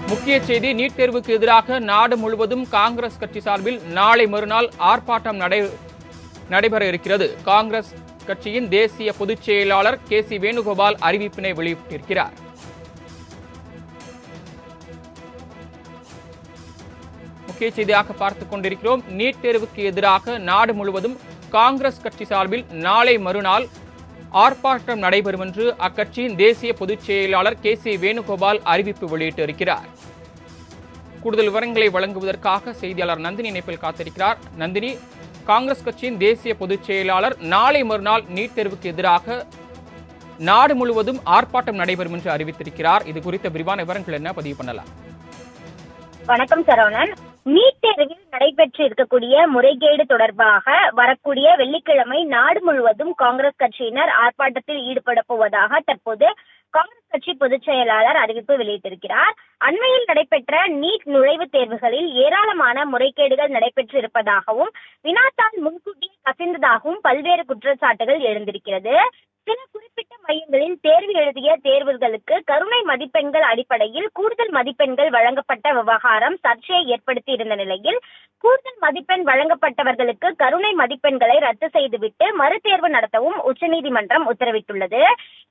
முக்கிய செய்தி, நீட் தேர்வுக்கு எதிராக நாடு முழுவதும் காங்கிரஸ் கட்சி சார்பில் நாளை மறுநாள் ஆர்ப்பாட்டம் நடைபெற இருக்கிறது. காங்கிரஸ் கட்சியின் தேசிய பொதுச் செயலாளர் KC வேணுகோபால் அறிவிப்பினை வெளியிட்டிருக்கிறார். முக்கிய செய்தியாக பார்த்துக் கொண்டிருக்கிறோம். நீட் தேர்வுக்கு எதிராக நாடு முழுவதும் காங்கிரஸ் கட்சி சார்பில் நாளை மறுநாள் ஆர்ப்பாட்டம் நடைபெறும் என்று அக்கட்சியின் தேசிய பொதுச் செயலாளர் KC வேணுகோபால் அறிவிப்பு வெளியிட்டிருக்கிறார். கூடுதல் விவரங்களை வழங்குவதற்காக செய்தியாளர் நந்தினி இணைப்பில் காத்திருக்கிறார். நந்தினி, காங்கிரஸ் கட்சியின் தேசிய பொதுச் செயலாளர் நாளை மறுநாள் நீட் தேர்வுக்கு எதிராக நாடு முழுவதும் ஆர்ப்பாட்டம் நடைபெறும் என்று அறிவித்திருக்கிறார். இது குறித்த விரிவான விவரங்கள் என்ன, பதிவு பண்ணலாம்? வணக்கம் சரவணன். நீட் தேர்வில் நடைபெற்று இருக்கக்கூடிய முறைகேடு தொடர்பாக வரக்கூடிய வெள்ளிக்கிழமை நாடு முழுவதும் காங்கிரஸ் கட்சியினர் ஆர்ப்பாட்டத்தில் ஈடுபட போவதாக தற்போது காங்கிரஸ் கட்சி பொதுச் செயலாளர் அறிவிப்பு வெளியிட்டிருக்கிறார். அண்மையில் நடைபெற்ற நீட் நுழைவுத் தேர்வுகளில் ஏராளமான முறைகேடுகள் நடைபெற்று இருப்பதாகவும் வினாத்தாள் முன்கூட்டியே கசிந்ததாகவும் பல்வேறு குற்றச்சாட்டுகள் எழுந்திருக்கிறது. சில குறிப்பிட்ட மையங்களில் தேர்வு எழுதிய தேர்வுகளுக்கு கருணை மதிப்பெண்கள் அடிப்படையில் கூடுதல் மதிப்பெண்கள் வழங்கப்பட்ட விவகாரம் சர்ச்சையை ஏற்படுத்தி இருந்த நிலையில் கூடுதல் மதிப்பெண் வழங்கப்பட்டவர்களுக்கு கருணை மதிப்பெண்களை ரத்து செய்துவிட்டு மறுதேர்வு நடத்தவும் உச்சநீதிமன்றம் உத்தரவிட்டுள்ளது.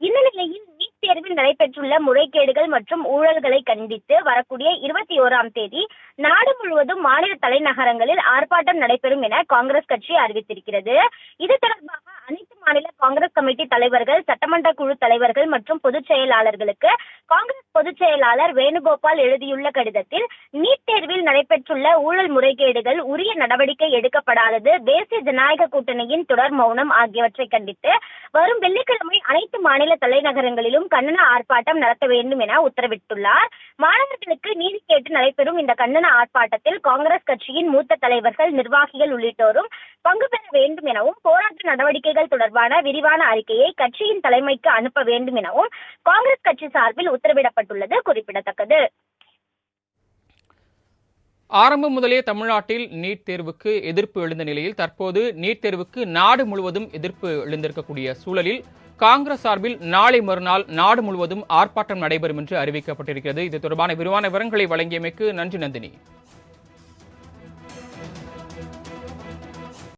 இந்த நிலையில் நீட் தேர்வில் நடைபெற்றுள்ள முறைகேடுகள் மற்றும் ஊழல்களை கண்டித்து வரக்கூடிய 21ஆம் தேதி நாடு முழுவதும் மாநில தலைநகரங்களில் ஆர்ப்பாட்டம் நடைபெறும் என காங்கிரஸ் கட்சி அறிவித்திருக்கிறது. இது தொடர்பாக அனைத்து மாநில காங்கிரஸ் கமிட்டி தலைவர்கள், சட்டமன்ற குழு தலைவர்கள் மற்றும் பொதுச் செயலாளர்களுக்கு காங்கிரஸ் பொதுச் செயலாளர் வேணுகோபால் எழுதியுள்ள கடிதத்தில் நீட் தேர்வில் நடைபெற்றுள்ள ஊழல் முறைகேடுகள், உரிய நடவடிக்கை எடுக்கப்படாதது, தேசிய ஜனநாயக கூட்டணியின் தொடர் மௌனம் ஆகியவற்றை கண்டித்து வரும் வெள்ளிக்கிழமை அனைத்து மாநில தலைநகரங்களிலும் கண்டன ஆர்ப்பாட்டம் நடத்த வேண்டும் என உத்தரவிட்டுள்ளார். மாணவர்களுக்கு நீதி கேட்டு நடைபெறும் இந்த கண்டன ஆர்ப்பாட்டத்தில் காங்கிரஸ் கட்சியின் மூத்த தலைவர்கள், நிர்வாகிகள் உள்ளிட்டோரும் பங்கு பெற வேண்டும் எனவும் போராட்ட நடவடிக்கைகள் தொடர்பான விரிவான அறிக்கையை கட்சியின் தலைமைக்கு அனுப்ப வேண்டும் எனவும் காங்கிரஸ் கட்சி சார்பில் உத்தரவிடப்பட்டுள்ளது குறிப்பிடத்தக்கது. ஆரம்பம் முதலே தமிழ்நாட்டில் நீட் தேர்வுக்கு எதிர்ப்பு எழுந்த நிலையில் தற்போது நீட் தேர்வுக்கு நாடு முழுவதும் எதிர்ப்பு எழுந்திருக்கக்கூடிய சூழலில் காங்கிரஸ் சார்பில் நாளை மறுநாள் நாடு முழுவதும் ஆர்ப்பாட்டம் நடைபெறும் என்று அறிவிக்கப்பட்டிருக்கிறது. இது தொடர்பான விரிவான விவரங்களை வழங்கியமைக்கு நன்றி நந்தினி.